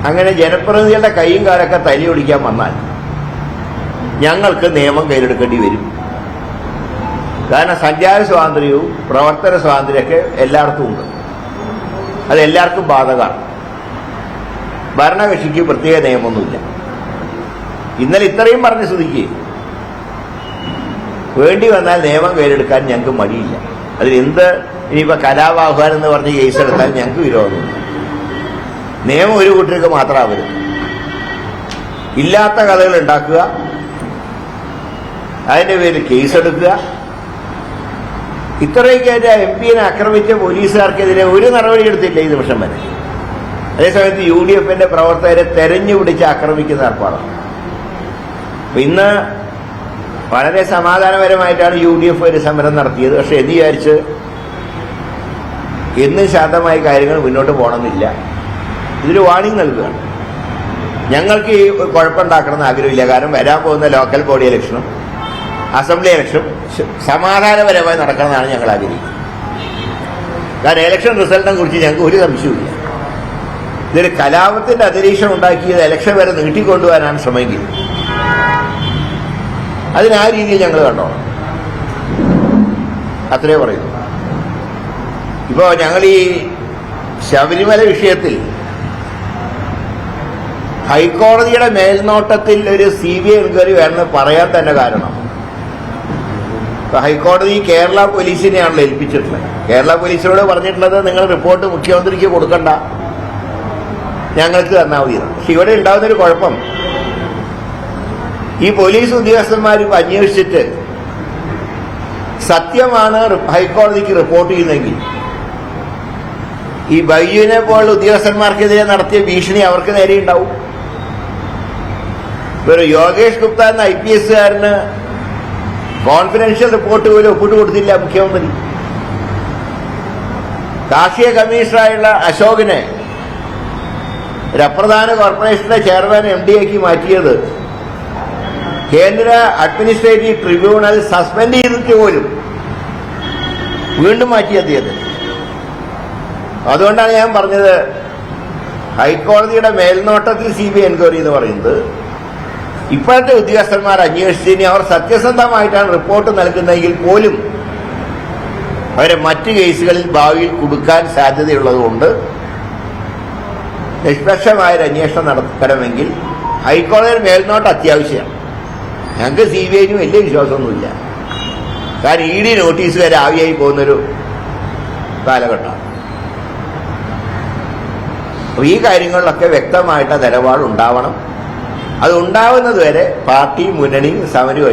അങ്ങനെ ജനപ്രതിനിധികളുടെ കൈയും കാലൊക്കെ തലയൊടിക്കാൻ വന്നാൽ ഞങ്ങൾക്ക് നിയമം കയ്യിലെടുക്കേണ്ടി വരും. കാരണം സഞ്ചാര സ്വാതന്ത്ര്യവും പ്രവർത്തന സ്വാതന്ത്ര്യമൊക്കെ എല്ലായിടത്തും ഉണ്ട്. അത് എല്ലാവർക്കും ബാധകമാണ്. ഭരണകക്ഷിക്ക് പ്രത്യേക നിയമമൊന്നുമില്ല. ഇന്നലെ ഇത്രയും പറഞ്ഞ സ്ഥിതിക്ക് വേണ്ടി വന്നാൽ നിയമം കയ്യിലെടുക്കാൻ ഞങ്ങൾക്ക് മടിയില്ല. അതിലെന്ത് ഇനിയിപ്പോൾ കലാപാഹ്വാനം എന്ന് പറഞ്ഞ് കേസെടുത്താൽ ഞങ്ങൾക്ക് വിരോധമില്ല. നിയമം ഒരു കൂട്ടർക്ക് മാത്രമാവരുത്. ഇല്ലാത്ത കഥകൾ ഉണ്ടാക്കുക, അതിന്റെ പേരിൽ കേസെടുക്കുക. ഇത്രയൊക്കെ MP-നെ ആക്രമിച്ച പോലീസുകാർക്കെതിരെ ഒരു നടപടി എടുത്തില്ല ഈ നിമിഷം വരെ. അതേസമയത്ത് UDF-ന്റെ പ്രവർത്തകരെ തെരഞ്ഞു പിടിച്ച് ആക്രമിക്കുന്ന ഏർപ്പാടാണ്. അപ്പൊ ഇന്ന് വളരെ സമാധാനപരമായിട്ടാണ് UDF ഒരു സമരം നടത്തിയത്. പക്ഷെ എന്ന് വിചാരിച്ച് എന്നും ശാന്തമായി കാര്യങ്ങൾ മുന്നോട്ട് പോകണമെന്നില്ല. ഇതൊരു വാണിംഗ് നൽകുകയാണ്. ഞങ്ങൾക്ക് ഈ കുഴപ്പമുണ്ടാക്കണമെന്ന് ആഗ്രഹമില്ല. കാരണം വരാൻ പോകുന്ന ലോക്കൽ ബോഡി ഇലക്ഷനും അസംബ്ലി ഇലക്ഷനും സമാധാനപരമായി നടക്കണമെന്നാണ് ഞങ്ങൾ ആഗ്രഹിക്കുന്നത്. കാരണം ഇലക്ഷൻ റിസൾട്ടിനെ കുറിച്ച് ഞങ്ങൾക്ക് ഒരു സംശയവുമില്ല. ഇതൊരു കലാപത്തിന്റെ അന്തരീക്ഷം ഉണ്ടാക്കിയത് ഇലക്ഷൻ വരെ നീട്ടിക്കൊണ്ടുപോകാനാണ് ശ്രമമെങ്കിൽ അതിനാ രീതിയിൽ ഞങ്ങൾ കണ്ടോണം. അത്രേ പറയുന്നു. ഇപ്പോ ഞങ്ങൾ ഈ ശബരിമല വിഷയത്തിൽ ഹൈക്കോടതിയുടെ മേൽനോട്ടത്തിൽ ഒരു CBI എൻക്വയറി വേണമെന്ന് പറയാൻ തന്നെ കാരണം ഹൈക്കോടതി കേരള പോലീസിനെയാണല്ലോ ഏൽപ്പിച്ചിട്ടുള്ളത്. കേരള പോലീസിനോട് പറഞ്ഞിട്ടുള്ളത് നിങ്ങൾ റിപ്പോർട്ട് മുഖ്യമന്ത്രിക്ക് കൊടുക്കണ്ട, ഞങ്ങൾക്ക് തന്നാൽ മതി. പക്ഷെ ഇവിടെ ഉണ്ടാകുന്നൊരു കുഴപ്പം, ഈ പോലീസ് ഉദ്യോഗസ്ഥന്മാരും അന്വേഷിച്ചിട്ട് സത്യമാണ് ഹൈക്കോടതിക്ക് റിപ്പോർട്ട് ചെയ്യുന്നതെങ്കിൽ ഈ ബൈജുവിനെ പോലുള്ള ഉദ്യോഗസ്ഥന്മാർക്കെതിരെ നടത്തിയ ഭീഷണി അവർക്ക് നേരെ ഉണ്ടാവും. ഒരു യോഗേഷ് ഗുപ്ത എന്ന IPS-കാരന് കോൺഫിഡൻഷ്യൽ റിപ്പോർട്ട് പോലും ഒപ്പിട്ട് കൊടുത്തില്ല മുഖ്യമന്ത്രി. കാർഷിക കമ്മീഷണറായുള്ള അശോകനെ ഒരു അപ്രധാന കോർപ്പറേഷന്റെ ചെയർമാൻ MD-ആക്കി മാറ്റിയത് കേന്ദ്ര അഡ്മിനിസ്ട്രേറ്റീവ് ട്രിബ്യൂണൽ സസ്പെൻഡ് ചെയ്തിട്ട് പോലും വീണ്ടും മാറ്റി അദ്ദേഹത്തിന്. അതുകൊണ്ടാണ് ഞാൻ പറഞ്ഞത് ഹൈക്കോടതിയുടെ മേൽനോട്ടത്തിൽ CBI എൻക്വയറി എന്ന് പറയുന്നത് ഇപ്പോഴത്തെ ഉദ്യോഗസ്ഥന്മാർ അന്വേഷിച്ചതിന് അവർ സത്യസന്ധമായിട്ടാണ് റിപ്പോർട്ട് നൽകുന്നതെങ്കിൽ പോലും അവരെ മറ്റ് കേസുകളിൽ ഭാവിയിൽ കൊടുക്കാൻ സാധ്യതയുള്ളതുകൊണ്ട് നിഷ്പക്ഷമായൊരു അന്വേഷണം നടത്തണമെങ്കിൽ ഹൈക്കോടതിയുടെ മേൽനോട്ടം അത്യാവശ്യമാണ്. ഞങ്ങൾക്ക് CBI-നും വലിയ വിശ്വാസമൊന്നുമില്ല. കാരണം ED നോട്ടീസ് വരെ ആവിയായി പോകുന്നൊരു കാലഘട്ടമാണ്. അപ്പോൾ ഈ കാര്യങ്ങളിലൊക്കെ വ്യക്തമായിട്ട് നിലപാടുണ്ടാവണം. അത് ഉണ്ടാവുന്നതുവരെ പാർട്ടി മുന്നണി സമരം